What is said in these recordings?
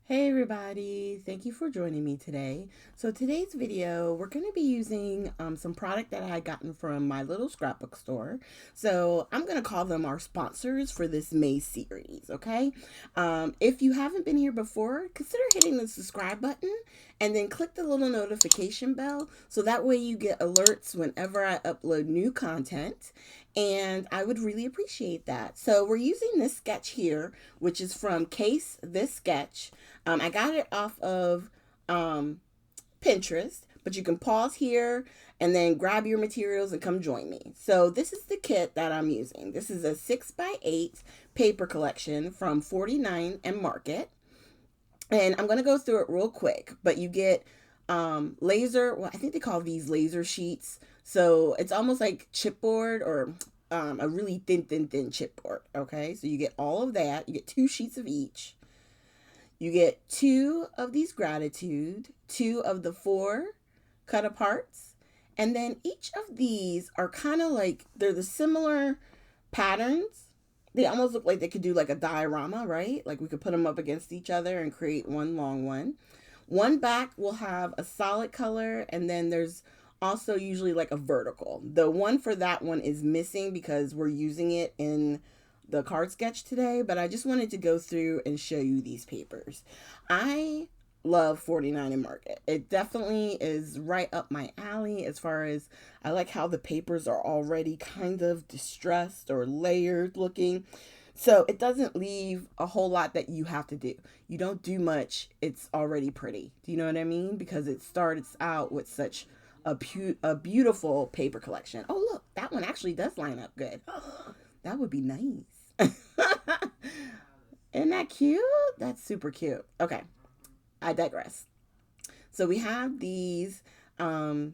Hey everybody, thank you for joining me today. So today's video, we're going to be using some product that I had gotten from my little scrapbook store. So I'm going to call them our sponsors for this May series, okay? If you haven't been here before, consider hitting the subscribe button and then click the little notification bell so that way you get alerts whenever I upload new content. And I would really appreciate that. So we're using this sketch here, which is from Case This Sketch. I got it off of Pinterest, but you can pause here and then grab your materials and come join me. So this is the kit that I'm using. This is a 6x8 paper collection from 49 and Market. And I'm going to go through it real quick, but you get laser, well, I think they call these laser sheets. So it's almost like chipboard or a really thin chipboard. Okay, so you get all of that. You get 2 sheets of each. You get 2 of these gratitude, 2 of the 4 cut aparts, and then each of these are kind of like they're the similar patterns. They almost look like they could do like a diorama, right? Like we could put them up against each other and create one long one. One back will have a solid color, and then there's also usually like a vertical. The one for that one is missing because we're using it in the card sketch today, but I just wanted to go through and show you these papers. I love 49 and Market. It definitely is right up my alley as far as I like how the papers are already kind of distressed or layered looking. So it doesn't leave a whole lot that you have to do. You don't do much. It's already pretty. Do you know what I mean? Because it starts out with such a beautiful paper collection. Oh, look, that one actually does line up good. That would be nice. Isn't that cute? That's super cute. Okay, I digress. So we have these, and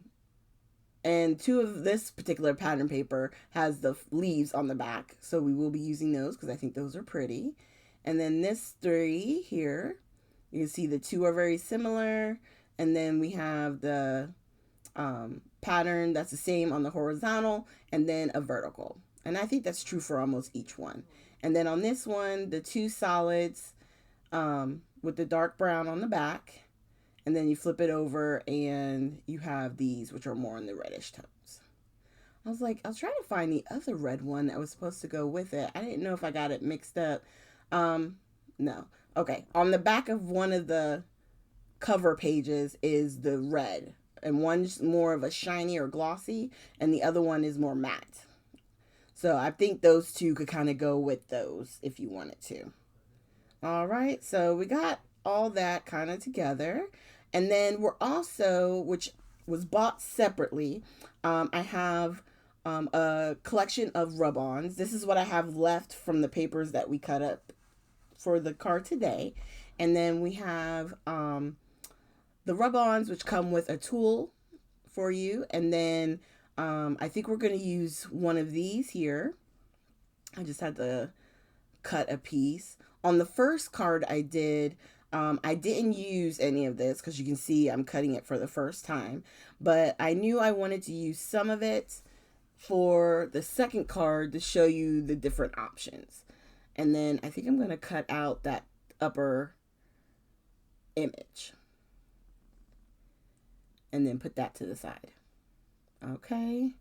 2 of this particular pattern paper has the leaves on the back. So we will be using those because I think those are pretty. And then this 3 here, you can see the 2 are very similar. And then we have the pattern that's the same on the horizontal and then a vertical. And I think that's true for almost each one. And then on this one, the 2 solids with the dark brown on the back. And then you flip it over and you have these, which are more in the reddish tones. I was trying to find the other red one that was supposed to go with it. I didn't know if I got it mixed up. No. Okay. On the back of one of the cover pages is the red. And one's more of a shiny or glossy, and the other one is more matte. So I think those 2 could kind of go with those if you wanted to. All right, so we got all that kind of together. And then we're also, which was bought separately, I have a collection of rub-ons. This is what I have left from the papers that we cut up for the card today. And then we have the rub-ons, which come with a tool for you. And then I think we're going to use one of these here. I just had to cut a piece. On the first card I didn't use any of this because you can see I'm cutting it for the first time. But I knew I wanted to use some of it for the second card to show you the different options. And then I think I'm going to cut out that upper image. And then put that to the side. Okay.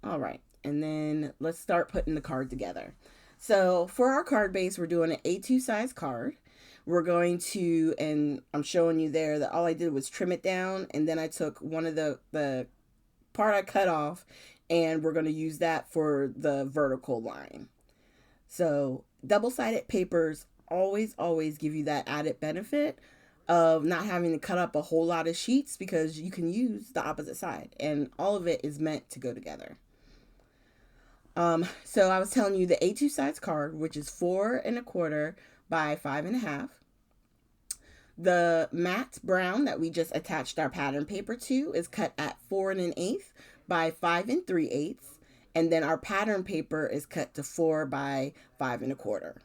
All right. And then let's start putting the card together. So for our card base, we're doing an A2 size card. We're going to, and I'm showing you there that all I did was trim it down. And then I took one of the part I cut off, and we're going to use that for the vertical line. So double-sided papers always give you that added benefit of not having to cut up a whole lot of sheets because you can use the opposite side, and all of it is meant to go together. So I was telling you the A2 size card, which is 4 1/4 by 5 1/2. The matte brown that we just attached our pattern paper to is cut at 4 1/8 by 5 3/8. And then our pattern paper is cut to 4 by 5 1/4.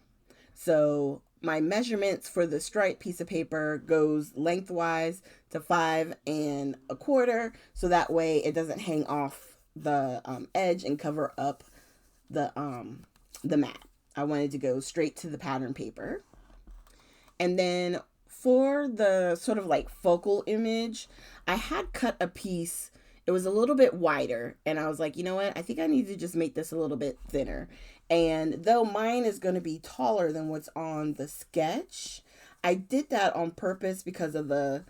So my measurements for the striped piece of paper goes lengthwise to 5 1/4. So that way it doesn't hang off the edge and cover up the mat. I wanted to go straight to the pattern paper. And then for the sort of like focal image, I had cut a piece. It was a little bit wider, and I was like, you know what? I think I need to just make this a little bit thinner. And though mine is going to be taller than what's on the sketch, I did that on purpose because of the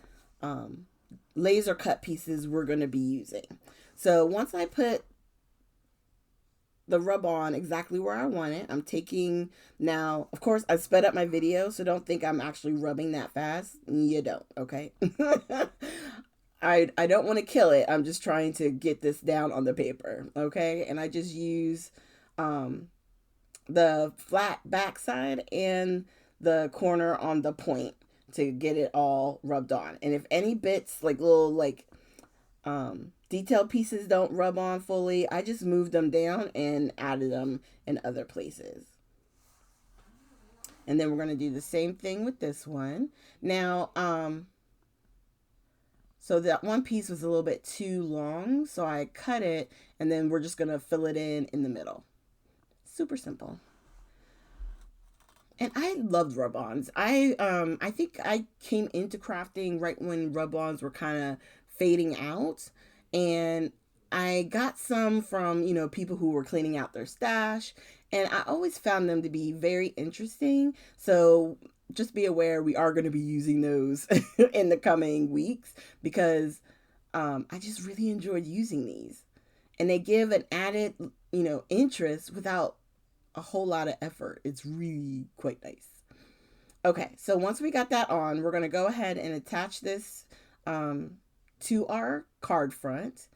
laser cut pieces we're going to be using. So once I put the rub on exactly where I want it, I'm taking now, of course, I sped up my video, so don't think I'm actually rubbing that fast. You don't, okay? I don't want to kill it. I'm just trying to get this down on the paper, okay? And I just use the flat backside and the corner on the point to get it all rubbed on. And if any bits, like little like detail pieces don't rub on fully, I just moved them down and added them in other places. And then we're going to do the same thing with this one. Now, so that one piece was a little bit too long, so I cut it, and then we're just going to fill it in the middle. Super simple. And I loved rub-ons. I think I came into crafting right when rub-ons were kind of fading out, and I got some from, you know, people who were cleaning out their stash, and I always found them to be very interesting. So just be aware we are going to be using those in the coming weeks, because I just really enjoyed using these, and they give an added, you know, interest without a whole lot of effort. It's really quite nice. Okay, so once we got that on, we're going to go ahead and attach this to our card front.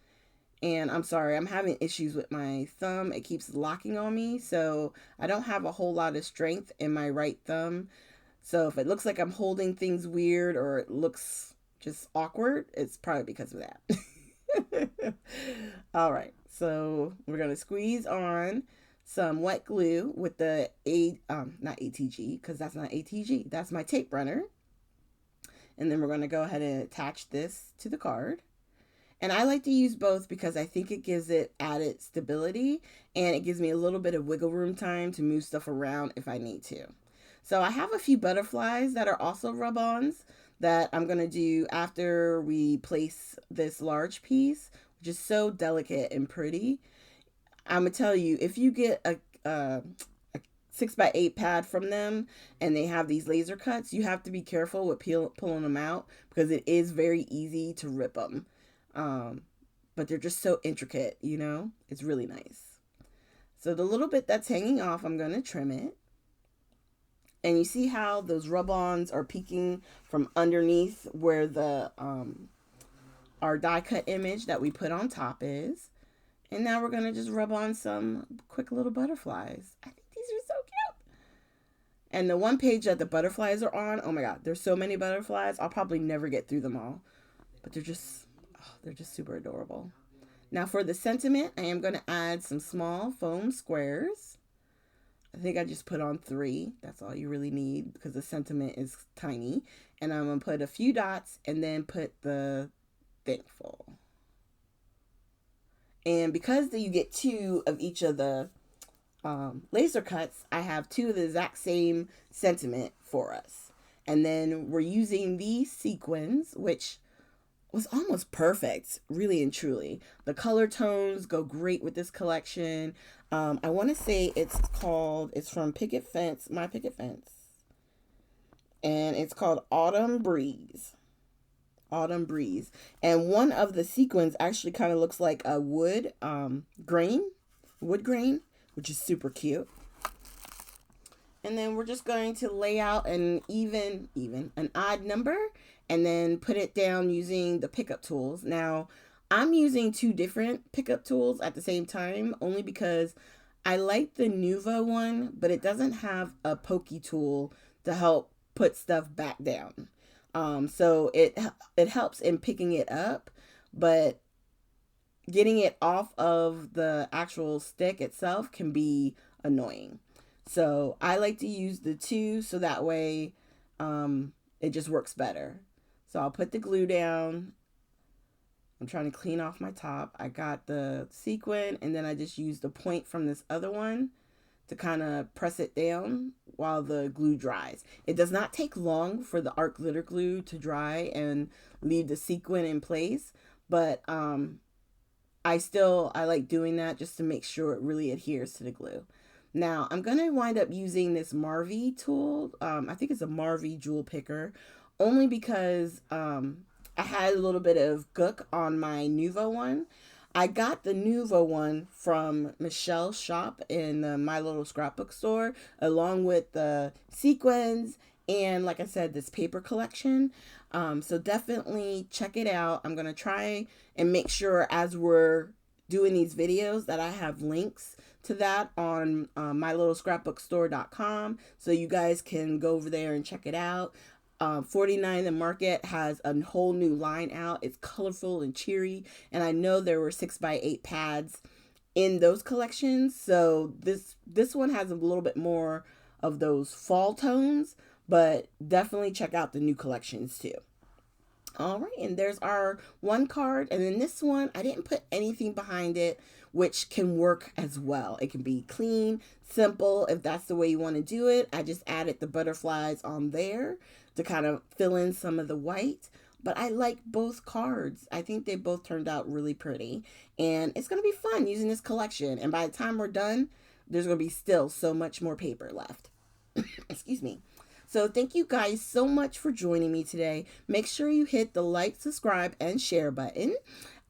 And I'm sorry, I'm having issues with my thumb. It keeps locking on me, so I don't have a whole lot of strength in my right thumb. So if it looks like I'm holding things weird or it looks just awkward, it's probably because of that. All right, so we're going to squeeze on some wet glue with the not ATG, because that's not ATG, that's my tape runner. And then we're going to go ahead and attach this to the card. And I like to use both because I think it gives it added stability, and it gives me a little bit of wiggle room time to move stuff around if I need to. So I have a few butterflies that are also rub-ons that I'm going to do after we place this large piece, which is so delicate and pretty. I'm going to tell you, if you get a 6x8 pad from them and they have these laser cuts, you have to be careful with pulling them out, because it is very easy to rip them. But they're just so intricate, you know? It's really nice. So the little bit that's hanging off, I'm going to trim it. And you see how those rub-ons are peeking from underneath where the our die cut image that we put on top is. And now we're going to just rub on some quick little butterflies. I think these are so cute. And the one page that the butterflies are on, oh my God, there's so many butterflies. I'll probably never get through them all. But they're just super adorable. Now for the sentiment, I am going to add some small foam squares. I think I just put on 3. That's all you really need, because the sentiment is tiny. And I'm going to put a few dots and then put the thankful. And because you get 2 of each of the laser cuts, I have 2 of the exact same sentiment for us. And then we're using these sequins, which was almost perfect, really and truly. The color tones go great with this collection. I want to say it's from Picket Fence, My Picket Fence. And it's called Autumn Breeze. Autumn Breeze. And one of the sequins actually kind of looks like a wood grain, which is super cute. And then we're just going to lay out an an odd number, and then put it down using the pickup tools. Now, I'm using 2 different pickup tools at the same time, only because I like the Nuvo one, but it doesn't have a pokey tool to help put stuff back down. So it helps in picking it up, but getting it off of the actual stick itself can be annoying. So I like to use the 2, so that way it just works better. So I'll put the glue down. I'm trying to clean off my top. I got the sequin, and then I just used the point from this other one to kind of press it down while the glue dries. It does not take long for the art glitter glue to dry and leave the sequin in place, but I like doing that just to make sure it really adheres to the glue. Now I'm going to wind up using this Marvy tool. I think it's a Marvy jewel picker, only because I had a little bit of gook on my Nuvo one. I got the Nuvo one from Michelle's shop in the My Little Scrapbook store, along with the sequins and, like I said, this paper collection. So definitely check it out. I'm going to try and make sure as we're doing these videos that I have links to that on mylittlescrapbookstore.com, so you guys can go over there and check it out. 49 The Market has a whole new line out. It's colorful and cheery, and I know there were 6x8 pads in those collections, so this one has a little bit more of those fall tones, but definitely check out the new collections too. All right, and there's our one card, and then this one, I didn't put anything behind it, which can work as well. It can be clean, simple, if that's the way you want to do it. I just added the butterflies on there to kind of fill in some of the white, but I like both cards. I think they both turned out really pretty, and it's going to be fun using this collection, and by the time we're done, there's going to be still so much more paper left. Excuse me. So thank you guys so much for joining me today. Make sure you hit the like, subscribe, and share button.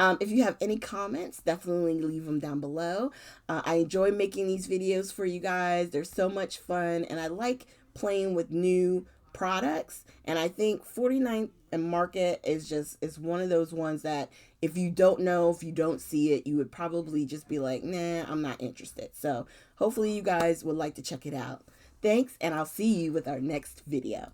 If you have any comments, definitely leave them down below. I enjoy making these videos for you guys. They're so much fun, and I like playing with new products. And I think 49 and Market is one of those ones that if you don't know, if you don't see it, you would probably just be like, nah, I'm not interested. So hopefully you guys would like to check it out. Thanks, and I'll see you with our next video.